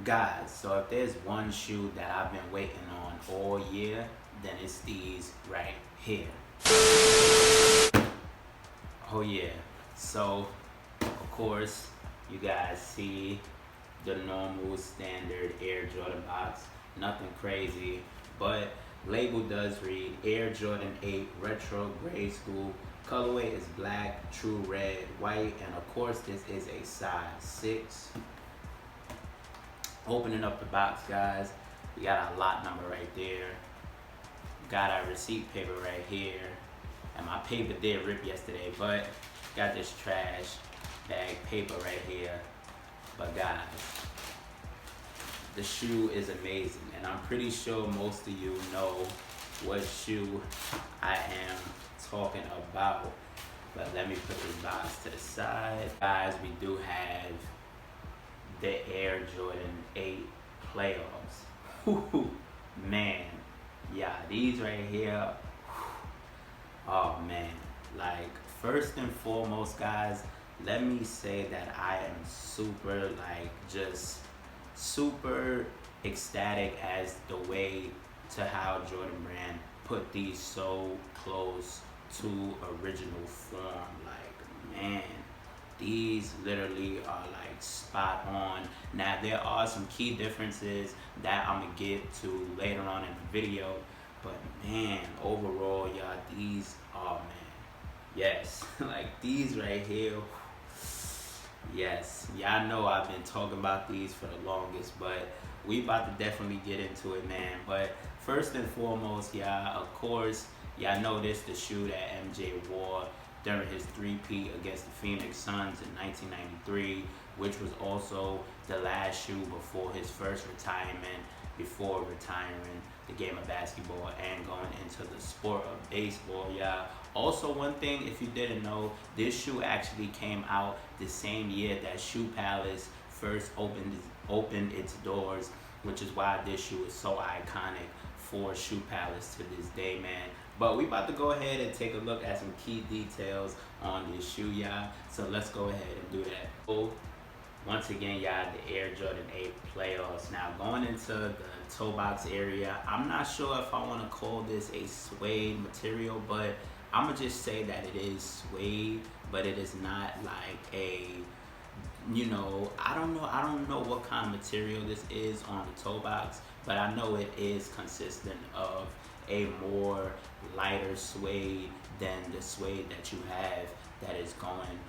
Guys, so if there's one shoe that I've been waiting on all year, then it's these right here. Oh yeah. So, of course, you guys see the normal standard Air Jordan box. Nothing crazy, but label does read Air Jordan 8 Retro Grade School. Colorway is black, true red, white, and of course this is a size 6. Opening up the box, guys, we got our lot number right there. Got our receipt paper right here. And my paper did rip yesterday, but got this trash bag paper right here. But guys, the shoe is amazing, and I'm pretty sure most of you know what shoe I am talking about. But let me put this box to the side. Guys, we do have the Air Jordan 8 playoffs. Man, yeah, these right here, oh man, like first and foremost, guys, let me say that I am just super ecstatic as the way to how Jordan Brand put these so close to original form. Like, man, these literally are like spot on. Now there are some key differences that I'm gonna get to later on in the video, but man, overall, y'all, these, oh man, yes. Like these right here, yes, y'all know I've been talking about these for the longest, but we about to definitely get into it, man. But first and foremost, y'all, of course, y'all know this the shoe that MJ wore during his three-peat against the Phoenix Suns in 1993, which was also the last shoe before his first retirement, before retiring the game of basketball and going into the sport of baseball, y'all. Also, one thing, if you didn't know, this shoe actually came out the same year that Shoe Palace first opened its doors, which is why this shoe is so iconic for Shoe Palace to this day, man. But we about to go ahead and take a look at some key details on this shoe, y'all. So let's go ahead and do that. So, once again, y'all, the Air Jordan 8 playoffs. Now, going into the toe box area, I'm not sure if I want to call this a suede material, but I'm going to just say that it is suede, but it is not like a, you know, I don't know what kind of material this is on the toe box, but I know it is consistent of a more lighter suede than the suede that you have that is going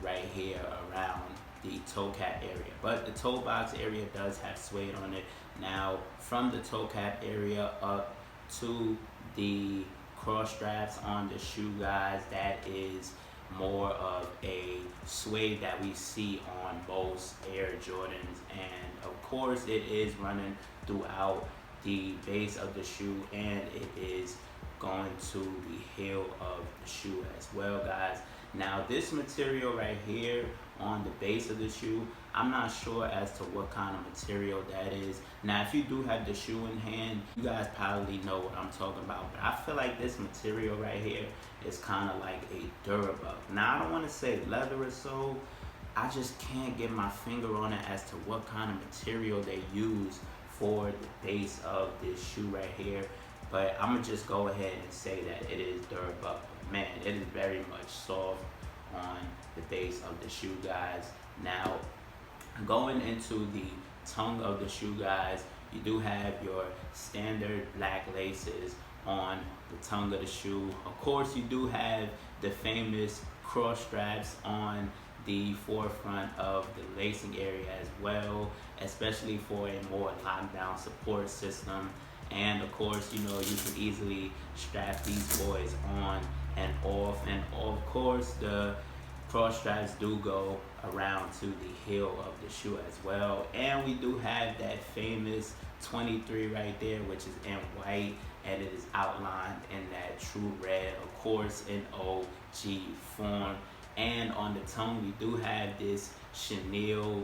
right here around the toe cap area. But the toe box area does have suede on it. Now, from the toe cap area up to the cross straps on the shoe, guys, that is more of a suede that we see on most Air Jordans, and of course it is running throughout the base of the shoe, and it is going to the heel of the shoe as well, guys. Now this material right here on the base of the shoe, I'm not sure as to what kind of material that is. Now if you do have the shoe in hand, you guys probably know what I'm talking about, but I feel like this material right here is kind of like a Durabug. Now I don't want to say leather or so, I just can't get my finger on it as to what kind of material they use for the base of this shoe right here, but I'm gonna just go ahead and say that it is Durabug. Man, it is very much soft on the base of the shoe, guys. Now, going into the tongue of the shoe, guys, you do have your standard black laces on the tongue of the shoe. Of course, you do have the famous cross straps on the forefront of the lacing area as well, especially for a more lockdown support system. And of course, you know, you can easily strap these boys on and off. And of course, the cross straps do go around to the heel of the shoe as well. And we do have that famous 23 right there, which is in white, and it is outlined in that true red, of course, in OG form. And on the tongue, we do have this chenille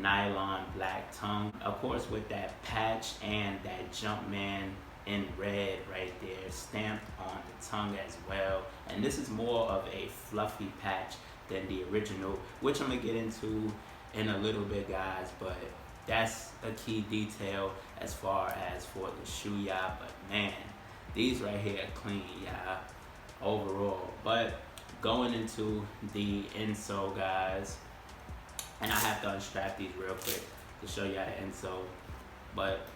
nylon black tongue, of course, with that patch and that Jumpman in red right there stamped on the tongue as well. And this is more of a fluffy patch than the original, which I'm gonna get into in a little bit, guys. But that's a key detail as far as for the shoe, y'all. But man, these right here are clean, y'all, overall. But going into the insole, guys, and I have to unstrap these real quick to show y'all the insole. But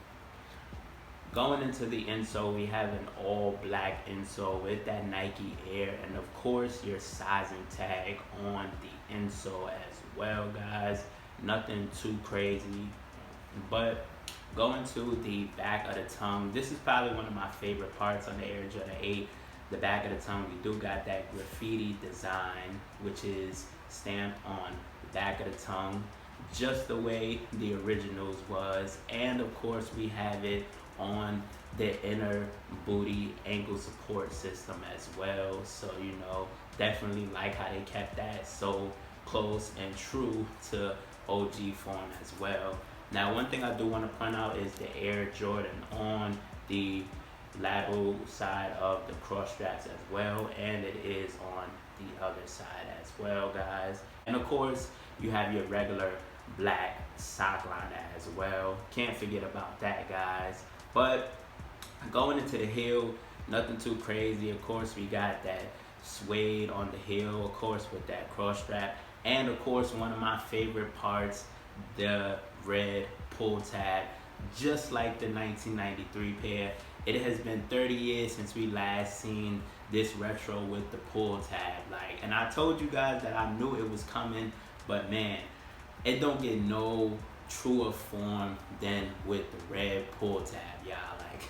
going into the insole, we have an all black insole with that Nike Air, and of course your sizing tag on the insole as well, guys. Nothing too crazy. But going to the back of the tongue, this is probably one of my favorite parts on the Air Jordan 8. The back of the tongue, we do got that Graffiti Design, which is stamped on the back of the tongue, just the way the originals was. And of course we have it on the inner booty ankle support system as well. So, you know, definitely like how they kept that so close and true to OG form as well. Now, one thing I do want to point out is the Air Jordan on the lateral side of the cross straps as well, and it is on the other side as well, guys. And of course you have your regular black sock liner as well. Can't forget about that, guys. But going into the heel, nothing too crazy. Of course we got that suede on the heel, of course, with that cross strap, and of course one of my favorite parts, the red pull tab, just like the 1993 pair. It has been 30 years since we last seen this retro with the pull tab. Like, and I told you guys that I knew it was coming, but man, it don't get no truer form than with the red pull tab, y'all. Like,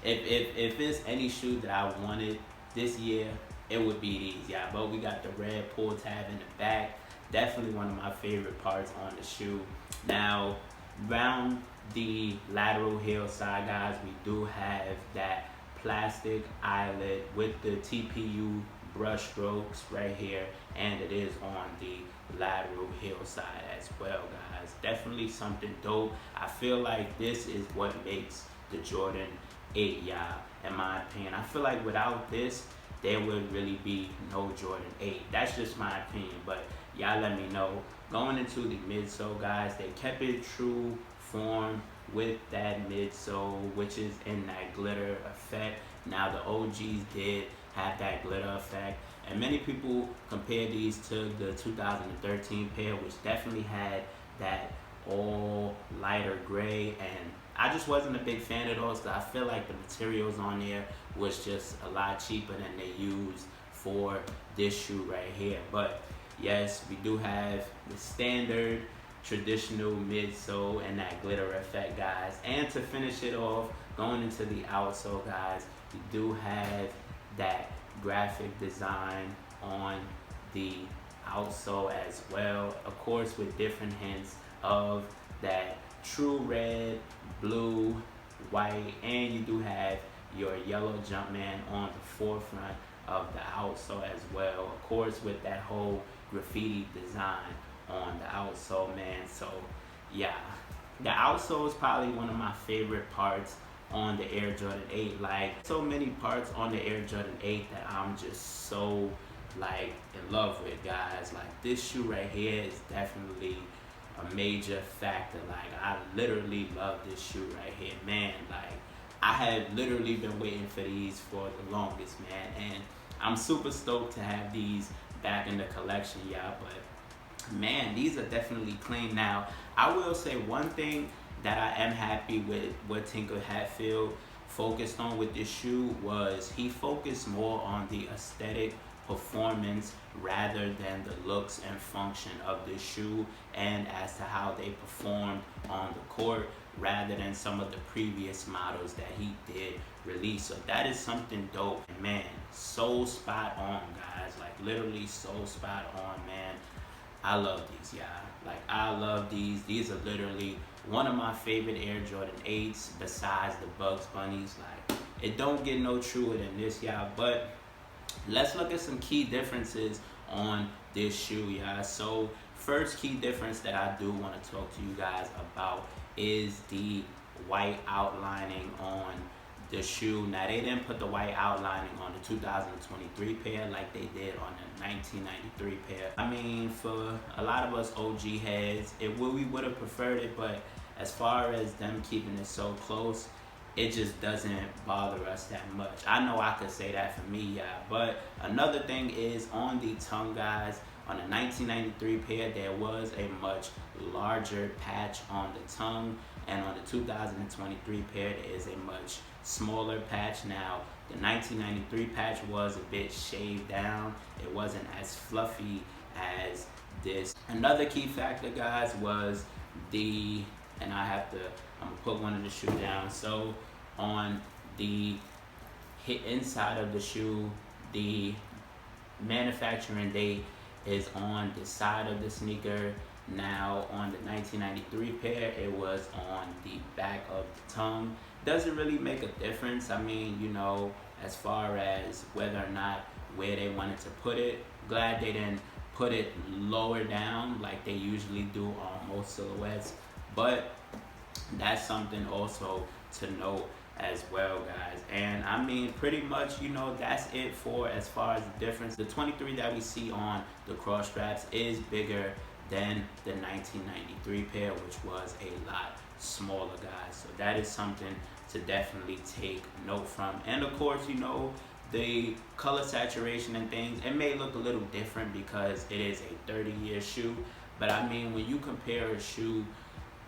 if it's any shoe that I wanted this year, it would be these, y'all. But we got the red pull tab in the back. Definitely one of my favorite parts on the shoe. Now, around the lateral heel side, guys, we do have that plastic eyelet with the TPU brush strokes right here, and it is on the lateral heel side as well, guys. Definitely something dope. I feel like this is what makes the Jordan 8, y'all, in my opinion. I feel like without this, there would really be no Jordan 8. That's just my opinion, but y'all let me know. Going into the midsole, guys, they kept it true form with that midsole, which is in that glitter effect. Now the OGs did have that glitter effect, and many people compare these to the 2013 pair, which definitely had that all lighter gray, and I just wasn't a big fan of those because I feel like the materials on there was just a lot cheaper than they used for this shoe right here. But yes, we do have the standard traditional midsole and that glitter effect, guys. And to finish it off, going into the outsole, guys, we do have that graphic design on the outsole as well, of course with different hints of that true red, blue, white, and you do have your yellow Jumpman on the forefront of the outsole as well, of course with that whole graffiti design on the outsole, man. So yeah, the outsole is probably one of my favorite parts on the Air Jordan 8. Like, so many parts on the Air Jordan 8 that I'm just so like in love with, guys. Like, this shoe right here is definitely a major factor. Like, I literally love this shoe right here, man. Like, I have literally been waiting for these for the longest, man, and I'm super stoked to have these back in the collection, y'all. But man, these are definitely clean. Now, I will say one thing that I am happy with what Tinker Hatfield focused on with this shoe was he focused more on the aesthetic performance rather than the looks and function of this shoe, and as to how they performed on the court rather than some of the previous models that he did release. So that is something dope, and man, so spot on, guys. Like, literally so spot on, man. I love these, y'all. Like, I love these. These are literally one of my favorite Air Jordan 8s besides the Bugs Bunnies. Like, it don't get no truer than this, y'all. But let's look at some key differences on this shoe, y'all. So first key difference that I do want to talk to you guys about is the white outlining on the shoe. Now, they didn't put the white outlining on the 2023 pair like they did on the 1993 pair. I mean, for a lot of us OG heads, we would have preferred it, but as far as them keeping it so close, it just doesn't bother us that much. I know I could say that for me, yeah. But another thing is on the tongue, guys. On the 1993 pair, there was a much larger patch on the tongue, and on the 2023 pair, there is a much smaller patch. Now, the 1993 patch was a bit shaved down. It wasn't as fluffy as this. Another key factor, guys, was and I'm gonna put one of the shoe down. So on the inside of the shoe, the manufacturing date is on the side of the sneaker. Now on the 1993 pair, it was on the back of the tongue. Doesn't really make a difference. I mean, you know, as far as whether or not where they wanted to put it. Glad they didn't put it lower down like they usually do on most silhouettes. But that's something also to note as well, guys. And I mean, pretty much, you know, that's it for as far as the difference. The 23 that we see on the cross straps is bigger than the 1993 pair, which was a lot smaller, guys. So that is something to definitely take note from. And of course, you know, the color saturation and things, it may look a little different because it is a 30-year shoe. But I mean, when you compare a shoe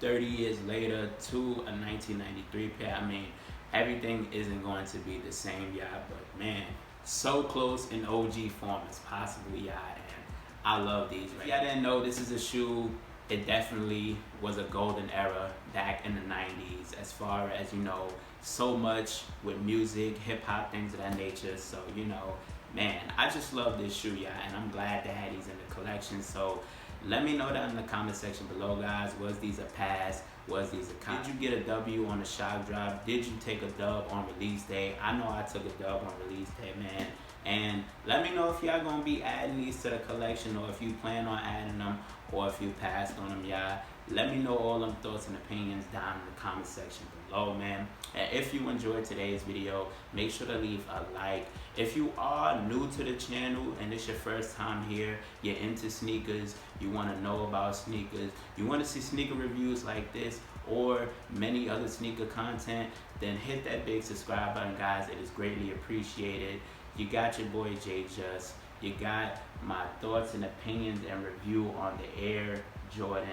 30 years later to a 1993 pair, I mean, everything isn't going to be the same, yeah. But man, so close in OG form as possible, yeah. And I love these. Right? Y'all didn't know, this is a shoe. It definitely was a golden era back in the 90s as far as, you know, so much with music, hip hop, things of that nature. So, you know, man, I just love this shoe, yeah, and I'm glad to have these in the collection. So let me know down in the comment section below, guys. Was these a pass? Was these a con? Did you get a W on the shock drop? Did you take a dub on release day? I know I took a dub on release day, man. And let me know if y'all gonna be adding these to the collection, or if you plan on adding them, or if you passed on them, y'all. Let me know all them thoughts and opinions down in the comment section below, man. And if you enjoyed today's video, make sure to leave a like. If you are new to the channel and it's your first time here, you're into sneakers, you want to know about sneakers, you want to see sneaker reviews like this or many other sneaker content, then hit that big subscribe button, guys. It is greatly appreciated. You got your boy J-Jus. You got my thoughts and opinions and review on the Air Jordan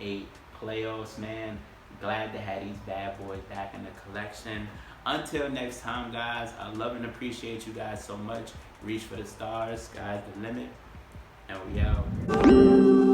8 playoffs, man. Glad to have these bad boys back in the collection. Until next time, guys, I love and appreciate you guys so much. Reach for the stars, sky's the limit, and we out.